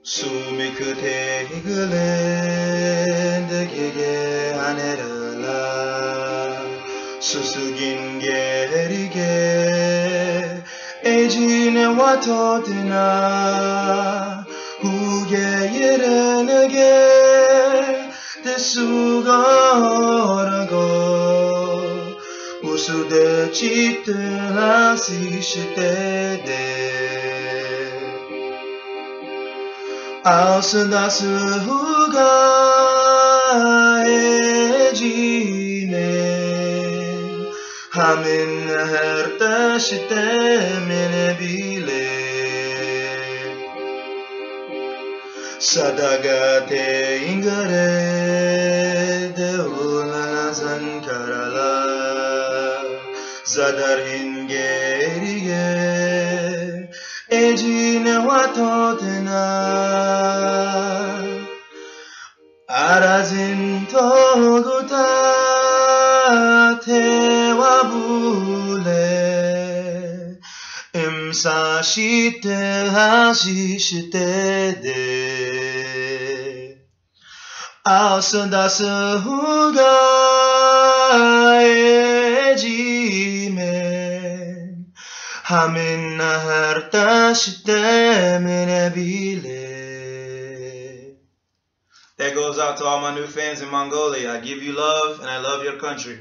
숨이 그대 이글랜드에게 하늘을라 수수긴 게리게 에지네 와토드나 후게 예르네게 대수가라고 우수대 찌뜨하시시대데 아스다스후가 에지네 하민 헤르타시테 메네빌레 사다가테 잉가레 데울라나산 카랄라 자다린게리게 에지네 와토드나 아라진 토고타 테와불레 임사시테 하시시테데 아우스다스후가 에지메 하민나 하르타시테 메네빌레. That goes out to all my new fans in Mongolia. I give you love and I love your country.